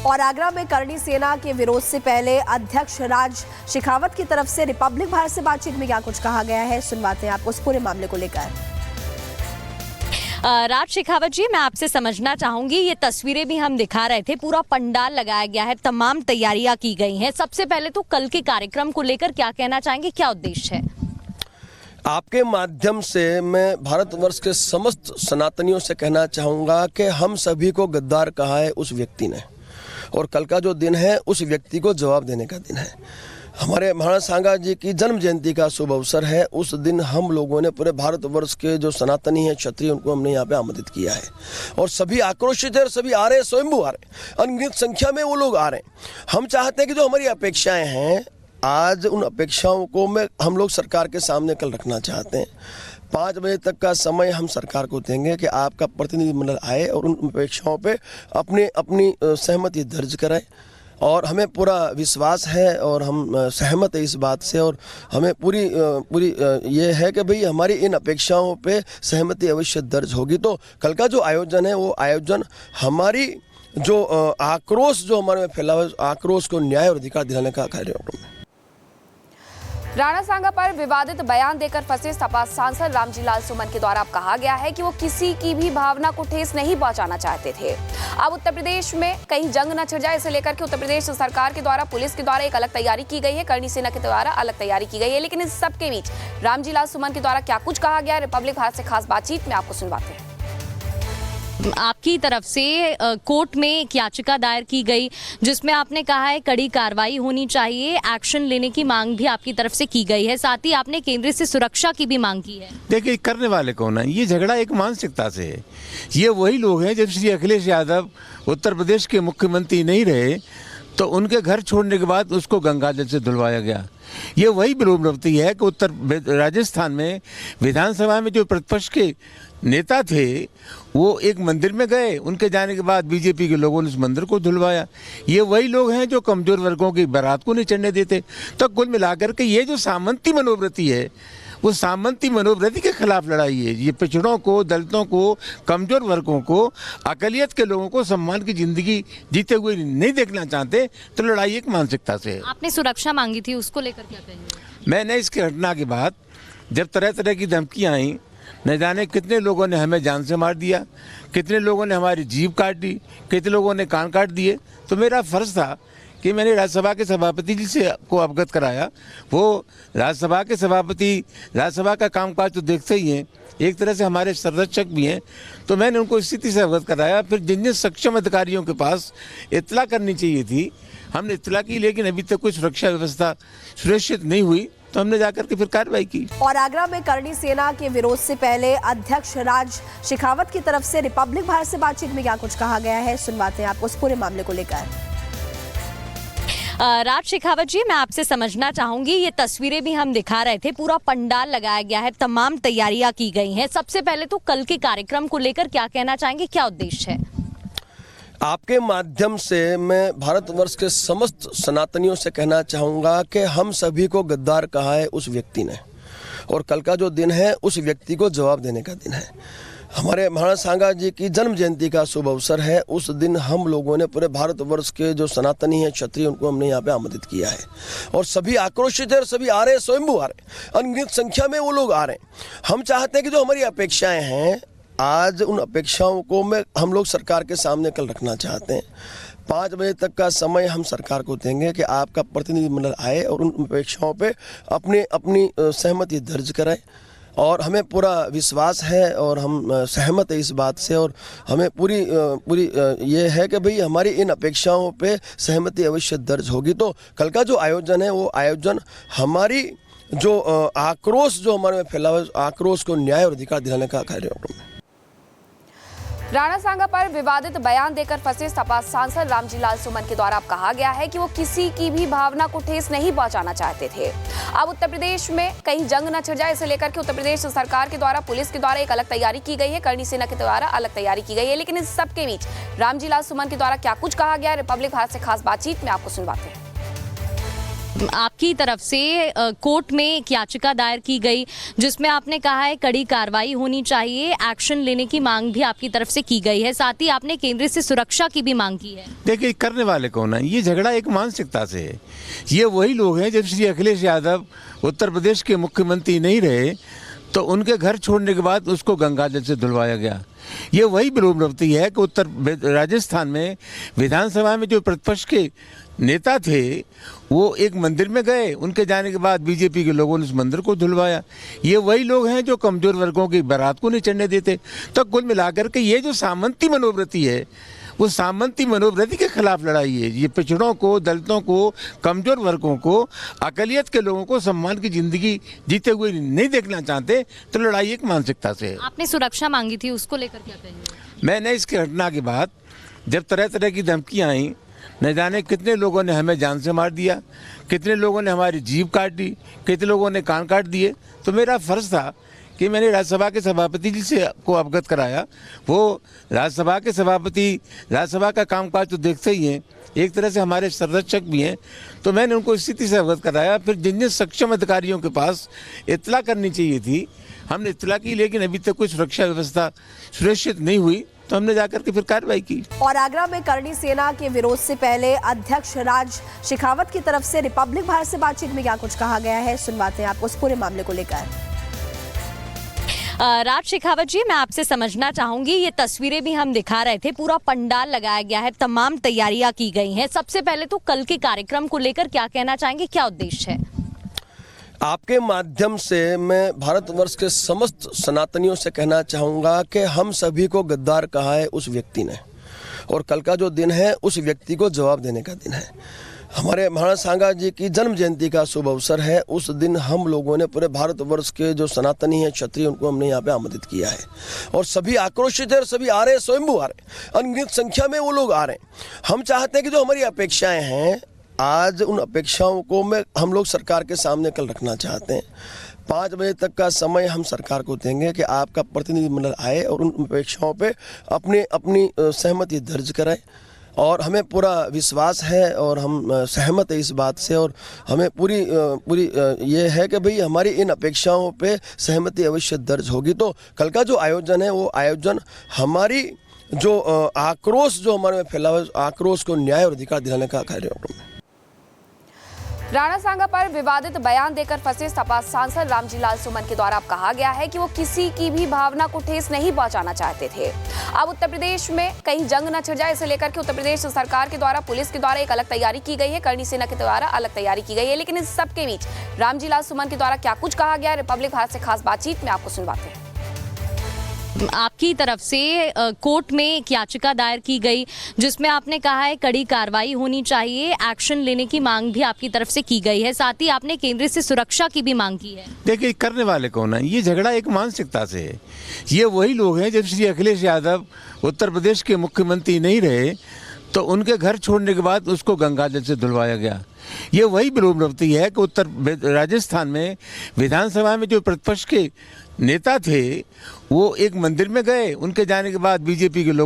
और आगरा में करणी सेना के विरोध से पहले अध्यक्ष राज शेखावत की तरफ से रिपब्लिक भारत से बातचीत में क्या कुछ कहा गया है, सुनवाते हैं आपको इस पूरे मामले को लेकर। राज शेखावत जी, मैं आपसे समझना चाहूंगी, ये तस्वीरें भी हम दिखा रहे थे, पूरा पंडाल लगाया गया है, तमाम तैयारियां की गई हैं। सबसे पहले तो कल के कार्यक्रम को लेकर क्या कहना चाहेंगे, क्या उद्देश्य है? आपके माध्यम से मैं भारतवर्ष के समस्त सनातनियों से कहना चाहूँगा कि हम सभी को गद्दार कहा है उस व्यक्ति ने, और कल का जो दिन है उस व्यक्ति को जवाब देने का दिन है। हमारे महाराज सांगा जी की जन्म जयंती का शुभ अवसर है। उस दिन हम लोगों ने पूरे भारतवर्ष के जो सनातनी हैं, क्षत्रिय, उनको हमने यहाँ पे आमंत्रित किया है और सभी आक्रोशित है और सभी आ रहे हैं, स्वयंभू आ रहे हैं, अनगिनत संख्या में वो लोग आ रहे हैं। हम चाहते हैं कि जो हमारी अपेक्षाएं हैं, आज उन अपेक्षाओं को हम लोग सरकार के सामने कल रखना चाहते हैं। 5 बजे तक का समय हम सरकार को देंगे कि आपका प्रतिनिधिमंडल आए और उन अपेक्षाओं पे अपनी सहमति दर्ज कराए, और हमें पूरा विश्वास है और हम सहमत है इस बात से, और हमें पूरी ये है कि भाई हमारी इन अपेक्षाओं पे सहमति अवश्य दर्ज होगी। तो कल का जो आयोजन है वो आयोजन हमारी जो आक्रोश जो हमारे में फैला हुआ है, आक्रोश को न्याय और अधिकार दिलाने का कार्यक्रम है। राणा सांगा पर विवादित बयान देकर फंसे सपा सांसद रामजीलाल सुमन के द्वारा अब कहा गया है कि वो किसी की भी भावना को ठेस नहीं पहुंचाना चाहते थे। अब उत्तर प्रदेश में कहीं जंग न छिड़ जाए, इसे लेकर के उत्तर प्रदेश सरकार के द्वारा, पुलिस के द्वारा एक अलग तैयारी की गई है, करणी सेना के द्वारा अलग तैयारी की गई है। लेकिन इस सबके बीच रामजीलाल सुमन के द्वारा क्या कुछ कहा गया, रिपब्लिक भारत से खास बातचीत में आपको सुनवाते हैं। आपकी तरफ से कोर्ट में एक याचिका दायर की गई जिसमें आपने कहा है कड़ी कार्रवाई होनी चाहिए, एक्शन लेने की मांग भी आपकी तरफ से की गई है, साथ ही आपने केंद्र से सुरक्षा की भी मांग की है। देखिए, करने वाले कौन है? ये झगड़ा एक मानसिकता से है। ये वही लोग हैं जब श्री अखिलेश यादव उत्तर प्रदेश के मुख्यमंत्री नहीं रहे तो उनके घर छोड़ने के बाद उसको गंगाजल से धुलवाया गया। ये वही विरोधप्रवृत्ति है कि राजस्थान में विधानसभा में जो प्रतिपक्ष के नेता थे वो एक मंदिर में गए, उनके जाने के बाद बीजेपी के लोगों ने उस मंदिर को धुलवाया। ये वही लोग हैं जो कमजोर वर्गों की बारात को नहीं चढ़ने देते। तो कुल मिलाकर के ये जो सामंती मनोवृत्ति है, वो सामंती मनोवृत्ति के खिलाफ लड़ाई है। ये पिछड़ों को, दलितों को, कमजोर वर्गों को, अकलियत के लोगों को सम्मान की जिंदगी जीते हुए नहीं देखना चाहते, तो लड़ाई एक मानसिकता से है। आपने सुरक्षा मांगी थी, उसको लेकर क्या कहेंगे? मैंने इस घटना के बाद जब तरह तरह की धमकियाँ आई, न जाने कितने लोगों ने हमें जान से मार दिया, कितने लोगों ने हमारी जीभ काट दी, कितने लोगों ने कान काट दिए, तो मेरा फर्ज था कि मैंने राज्यसभा के सभापति जी से को अवगत कराया। वो राज्यसभा के सभापति राज्यसभा का कामकाज तो देखते ही हैं, एक तरह से हमारे संरक्षक भी हैं, तो मैंने उनको स्थिति से अवगत कराया। फिर जिन जिन सक्षम अधिकारियों के पास इत्तला करनी चाहिए थी, हमने इत्तला की, लेकिन अभी तक कोई सुरक्षा व्यवस्था सुनिश्चित नहीं हुई, तो हमने जाकर के फिर कार्रवाई की। और आगरा में करणी सेना के विरोध से पहले अध्यक्ष राज शेखावत की तरफ से रिपब्लिक भारत से बातचीत में क्या कुछ कहा गया है, सुनवाते हैं आपको इस पूरे मामले को लेकर। राज शेखावत जी, मैं आपसे समझना चाहूंगी, ये तस्वीरें भी हम दिखा रहे थे, पूरा पंडाल लगाया गया है, तमाम तैयारियां की गई हैं। सबसे पहले तो कल के कार्यक्रम को लेकर क्या कहना चाहेंगे, क्या उद्देश्य है? आपके माध्यम से मैं भारतवर्ष के समस्त सनातनियों से कहना चाहूँगा कि हम सभी को गद्दार कहा है उस व्यक्ति ने, और कल का जो दिन है उस व्यक्ति को जवाब देने का दिन है। हमारे महाराज सांगा जी की जन्म जयंती का शुभ अवसर है। उस दिन हम लोगों ने पूरे भारतवर्ष के जो सनातनी हैं, क्षत्रिय, उनको हमने यहाँ पे आमंत्रित किया है और सभी आक्रोशित है और सभी आ रहे हैं, स्वयंभू आ रहे हैं, अनगिनत संख्या में वो लोग आ रहे हैं। हम चाहते हैं कि जो हमारी अपेक्षाएं हैं, आज उन अपेक्षाओं को हम लोग सरकार के सामने कल रखना चाहते हैं। 5 बजे तक का समय हम सरकार को देंगे कि आपका प्रतिनिधिमंडल आए और उन अपेक्षाओं पे अपनी सहमति दर्ज कराए, और हमें पूरा विश्वास है और हम सहमत है इस बात से, और हमें पूरी ये है कि भाई हमारी इन अपेक्षाओं पे सहमति अवश्य दर्ज होगी। तो कल का जो आयोजन है वो आयोजन हमारी जो आक्रोश जो हमारे में फैला हुआ है, आक्रोश को न्याय और अधिकार दिलाने का कार्यक्रम है। राणा सांगा पर विवादित बयान देकर फंसे सपा सांसद रामजीलाल सुमन के द्वारा अब कहा गया है कि वो किसी की भी भावना को ठेस नहीं पहुंचाना चाहते थे। अब उत्तर प्रदेश में कहीं जंग न छिड़ जाए, इसे लेकर के उत्तर प्रदेश सरकार के द्वारा, पुलिस के द्वारा एक अलग तैयारी की गई है, करणी सेना के द्वारा अलग तैयारी की गई है। लेकिन इस सबके बीच रामजीलाल सुमन के द्वारा क्या कुछ कहा गया, रिपब्लिक भारत से खास बातचीत में आपको सुनवाते हैं। आपकी तरफ से कोर्ट में एक याचिका दायर की गई जिसमें आपने कहा है कड़ी कार्रवाई होनी चाहिए, एक्शन लेने की मांग भी आपकी तरफ से की गई है, साथ ही आपने केंद्र से सुरक्षा की भी मांग की है। देखिए, करने वाले कौन है? ये झगड़ा एक मानसिकता से है। ये वही लोग हैं जब श्री अखिलेश यादव उत्तर प्रदेश के मुख्यमंत्री नहीं रहे तो उनके घर छोड़ने के बाद उसको गंगा जल से धुलवाया गया। ये वही विरोधप्रवृत्ति है कि राजस्थान में विधानसभा में जो प्रतिपक्ष के नेता थे वो एक मंदिर में गए, उनके जाने के बाद बीजेपी के लोगों ने उस मंदिर को धुलवाया। ये वही लोग हैं जो कमजोर वर्गों की बारात को नहीं चढ़ने देते। तो कुल मिलाकर के ये जो सामंती मनोवृत्ति है वो सामंती मनोवृत्ति के खिलाफ लड़ाई है। ये पिछड़ों को, दलितों को, कमजोर वर्गों को, अकलियत के लोगों को सम्मान की जिंदगी जीते हुए नहीं देखना चाहते, तो लड़ाई एक मानसिकता से है। आपने सुरक्षा मांगी थी, उसको लेकर क्या कहेंगे? मैंने इस घटना के बाद जब तरह तरह की धमकियाँ आई, न जाने कितने लोगों ने हमें जान से मार दिया, कितने लोगों ने हमारी जीभ काट दी, कितने लोगों ने कान काट दिए, तो मेरा फर्ज था कि मैंने राज्यसभा के सभापति जी से को अवगत कराया। वो राज्यसभा के सभापति राज्यसभा का कामकाज तो देखते ही हैं, एक तरह से हमारे संरक्षक भी हैं, तो मैंने उनको स्थिति से अवगत कराया। फिर जिन जिन सक्षम अधिकारियों के पास इत्तला करनी चाहिए थी हमने इत्तला की, लेकिन अभी तक कोई सुरक्षा व्यवस्था सुनिश्चित नहीं हुई, तो हमने जाकर के फिर कार्रवाई की। और आगरा में करणी सेना के विरोध से पहले अध्यक्ष राज शेखावत की तरफ से रिपब्लिक भारत से बातचीत में क्या कुछ कहा गया है, सुनवाते हैं आपको उस पूरे मामले को लेकर। राज शेखावत जी, मैं आपसे समझना चाहूंगी, ये तस्वीरें भी हम दिखा रहे थे, पूरा पंडाल लगाया गया है, तमाम तैयारियां की गई हैं। सबसे पहले तो कल के कार्यक्रम को लेकर क्या कहना चाहेंगे, क्या उद्देश्य है? आपके माध्यम से मैं भारतवर्ष के समस्त सनातनियों से कहना चाहूँगा कि हम सभी को गद्दार कहा है उस व्यक्ति ने, और कल का जो दिन है उस व्यक्ति को जवाब देने का दिन है। हमारे महाराणा सांगा जी की जन्म जयंती का शुभ अवसर है। उस दिन हम लोगों ने पूरे भारतवर्ष के जो सनातनी हैं, क्षत्रिय, उनको हमने यहाँ पे आमंत्रित किया है, और सभी आक्रोशित है, सभी आ रहे हैं, स्वयंभू आ रहे हैं, अनगिनत संख्या में वो लोग आ रहे हैं। हम चाहते हैं कि जो हमारी अपेक्षाएं हैं, आज उन अपेक्षाओं को हम लोग सरकार के सामने कल रखना चाहते हैं। 5 बजे तक का समय हम सरकार को देंगे कि आपका प्रतिनिधिमंडल आए और उन अपेक्षाओं पे अपनी सहमति दर्ज कराए, और हमें पूरा विश्वास है और हम सहमत है इस बात से, और हमें पूरी ये है कि भाई हमारी इन अपेक्षाओं पे सहमति अवश्य दर्ज होगी। तो कल का जो आयोजन है वो आयोजन हमारी जो आक्रोश जो हमारे में फैला हुआ, आक्रोश को न्याय और अधिकार दिलाने का कार्यक्रम है। राणा सांगा पर विवादित बयान देकर फंसे सपा सांसद रामजीलाल सुमन के द्वारा अब कहा गया है कि वो किसी की भी भावना को ठेस नहीं पहुंचाना चाहते थे। अब उत्तर प्रदेश में कहीं जंग न छिड़ जाए, इसे लेकर के उत्तर प्रदेश सरकार के द्वारा, पुलिस के द्वारा एक अलग तैयारी की गई है, करणी सेना के द्वारा अलग तैयारी की गई है। लेकिन इस सब के बीच रामजीलाल सुमन के द्वारा क्या कुछ कहा गया, रिपब्लिक भारत से खास बातचीत में आपको सुनवाते हैं। आपकी तरफ से कोर्ट में एक याचिका दायर की गई जिसमें आपने कहा है कड़ी कार्रवाई होनी चाहिए, एक्शन लेने की मांग भी आपकी तरफ से की गई है, साथ ही आपने केंद्र से सुरक्षा की भी मांग की है। देखिए, करने वाले कौन है? ये झगड़ा एक मानसिकता से है। ये वही लोग हैं जब श्री अखिलेश यादव उत्तर प्रदेश के मुख्यमंत्री नहीं रहे तो उनके घर छोड़ने के बाद उसको गंगा जल से धुलवाया गया। ये वही विरोधप्रवृत्ति है कि राजस्थान में विधानसभा में जो प्रतिपक्ष के नेता थे वो एक मंदिर में गए, उनके जाने के बाद बीजेपी के लोग